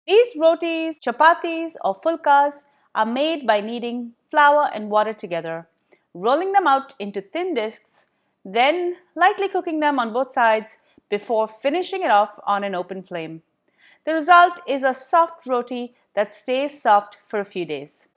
These rotis, chapatis or phulkas are made by kneading flour and water together, rolling them out into thin discs, then lightly cooking them on both sides before finishing it off on an open flame. The result is a soft roti that stays soft for a few days.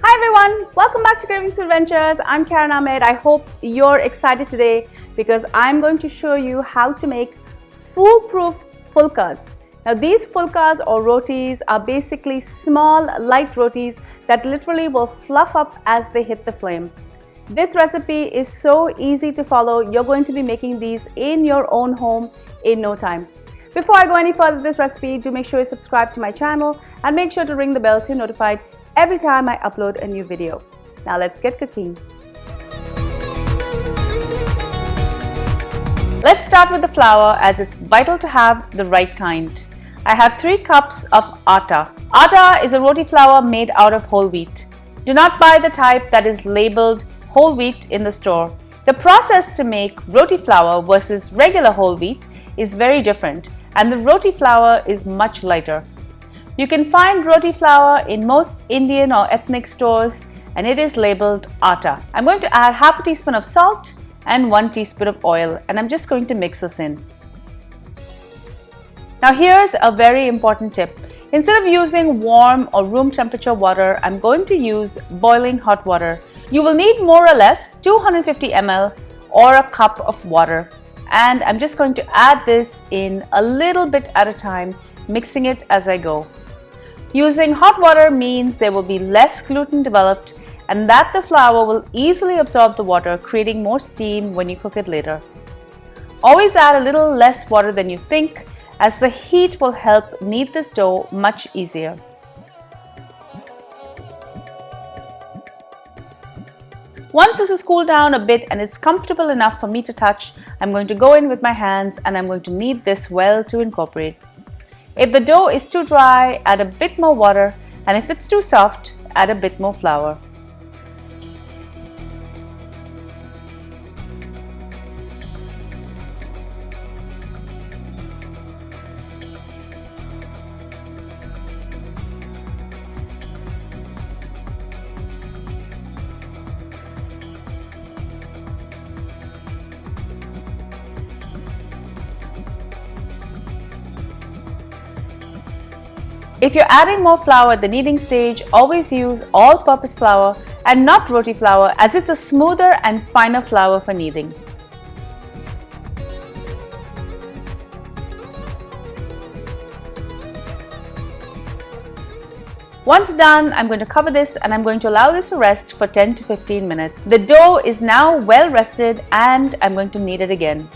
Hi everyone, welcome back to Kravings Adventures. I'm Ahmed. I hope you're excited today because I'm going to show you how to make foolproof phulkas. Now these phulkas or rotis are basically small light rotis that literally will fluff up as they hit the flame. This recipe is so easy to follow. You're going to be making these in your own home in no time. Before I go any further with this recipe, do make sure you subscribe to my channel and make sure to ring the bell so you're notified every time I upload a new video. Now let's get cooking. Let's start with the flour as it's vital to have the right kind. I have 3 cups of atta. Atta is a roti flour made out of whole wheat. Do not buy the type that is labeled whole wheat in the store. The process to make roti flour versus regular whole wheat is very different, and the roti flour is much lighter. You can find roti flour in most Indian or ethnic stores and it is labeled atta. I'm going to add half a teaspoon of salt and 1 teaspoon of oil, and I'm just going to mix this in. Now here's a very important tip. Instead of using warm or room temperature water, I'm going to use boiling hot water. You will need more or less 250 ml or a cup of water, and I'm just going to add this in a little bit at a time, mixing it as I go. Using hot water means there will be less gluten developed and that the flour will easily absorb the water, creating more steam when you cook it later. Always add a little less water than you think, as the heat will help knead this dough much easier. Once this has cooled down a bit and it's comfortable enough for me to touch, I'm going to go in with my hands and I'm going to knead this well to incorporate. If the dough is too dry, add a bit more water, and if it's too soft, add a bit more flour. If you're adding more flour at the kneading stage, always use all-purpose flour and not roti flour, as it's a smoother and finer flour for kneading. Once done, I'm going to cover this and I'm going to allow this to rest for 10 to 15 minutes. The dough is now well rested and I'm going to knead it again.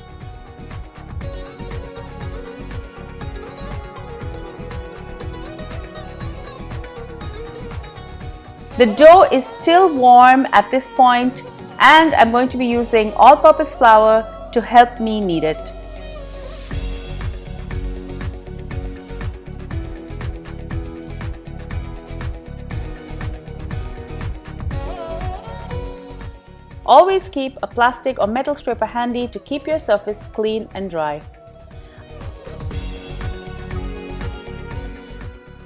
The dough is still warm at this point and I'm going to be using all-purpose flour to help me knead it. Always keep a plastic or metal scraper handy to keep your surface clean and dry.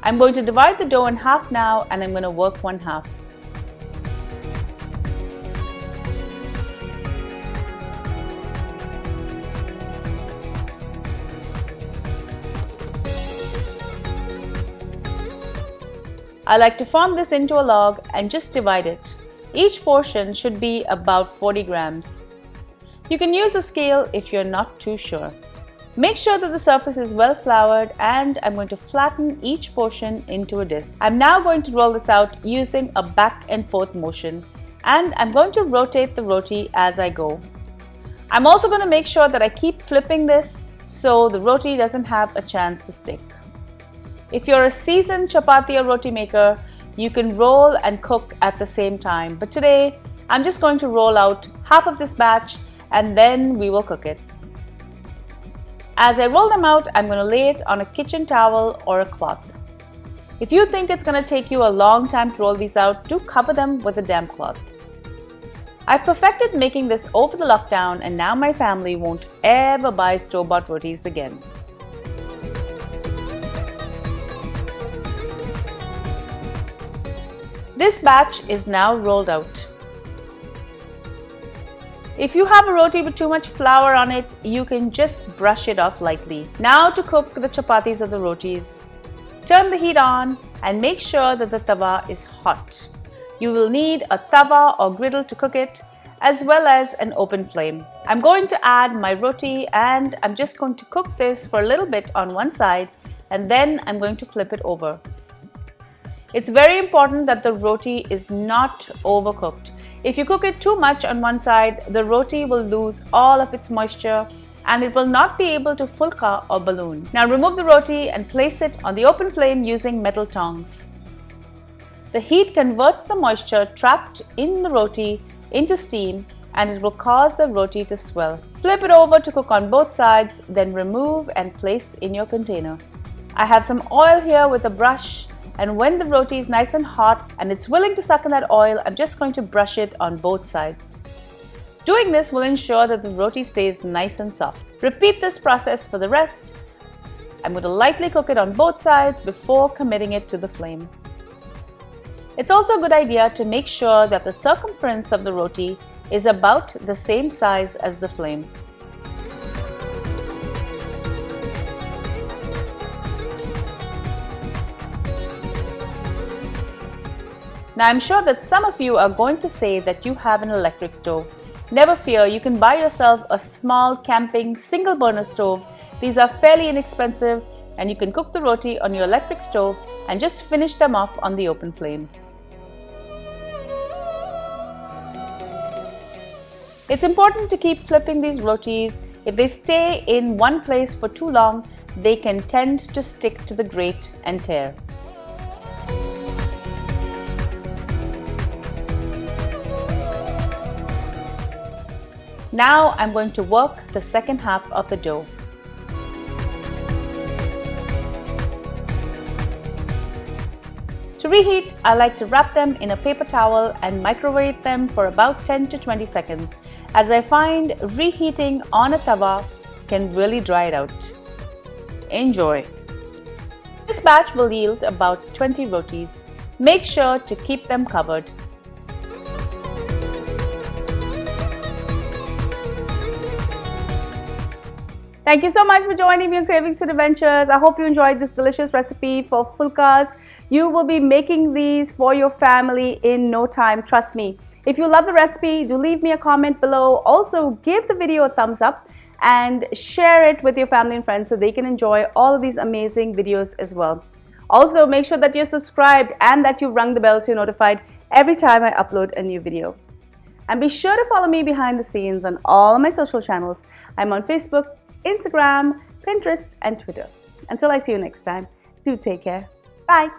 I'm going to divide the dough in half now and I'm going to work one half. I like to form this into a log and just divide it. Each portion should be about 40 grams. You can use a scale if you're not too sure. Make sure that the surface is well floured and I'm going to flatten each portion into a disc. I'm now going to roll this out using a back and forth motion, and I'm going to rotate the roti as I go. I'm also going to make sure that I keep flipping this so the roti doesn't have a chance to stick. If you're a seasoned chapati or roti maker, you can roll and cook at the same time, but today I'm just going to roll out half of this batch and then we will cook it. As I roll them out, I'm going to lay it on a kitchen towel or a cloth. If you think it's going to take you a long time to roll these out, do cover them with a damp cloth. I've perfected making this over the lockdown, and now my family won't ever buy store-bought rotis again. This batch is now rolled out. If you have a roti with too much flour on it, you can just brush it off lightly. Now to cook the chapatis or the rotis. Turn the heat on and make sure that the tawa is hot. You will need a tawa or griddle to cook it, as well as an open flame. I'm going to add my roti and I'm just going to cook this for a little bit on one side, and then I'm going to flip it over. It's very important that the roti is not overcooked. If you cook it too much on one side, the roti will lose all of its moisture and it will not be able to phulka or balloon. Now remove the roti and place it on the open flame using metal tongs. The heat converts the moisture trapped in the roti into steam, and it will cause the roti to swell. Flip it over to cook on both sides, then remove and place in your container. I have some oil here with a brush, and when the roti is nice and hot and it's willing to suck in that oil, I'm just going to brush it on both sides. Doing this will ensure that the roti stays nice and soft. Repeat this process for the rest. I'm going to lightly cook it on both sides before committing it to the flame. It's also a good idea to make sure that the circumference of the roti is about the same size as the flame. Now I'm sure that some of you are going to say that you have an electric stove. Never fear, you can buy yourself a small camping single burner stove. These are fairly inexpensive and you can cook the roti on your electric stove and just finish them off on the open flame. It's important to keep flipping these rotis. If they stay in one place for too long, they can tend to stick to the grate and tear. Now I'm going to work the second half of the dough. To reheat, I like to wrap them in a paper towel and microwave them for about 10 to 20 seconds, as I find reheating on a tawa can really dry it out. Enjoy! This batch will yield about 20 rotis. Make sure to keep them covered. Thank you so much for joining me on Cravings Food Adventures. I hope you enjoyed this delicious recipe for phulkas. You will be making these for your family in no time, trust me. If you love the recipe, do leave me a comment below. Also, give the video a thumbs up and share it with your family and friends so they can enjoy all of these amazing videos as well. Also, make sure that you're subscribed and that you've rung the bell so you're notified every time I upload a new video. And be sure to follow me behind the scenes on all my social channels. I'm on Facebook, Instagram, Pinterest, and Twitter. Until I see you next time, do take care. Bye.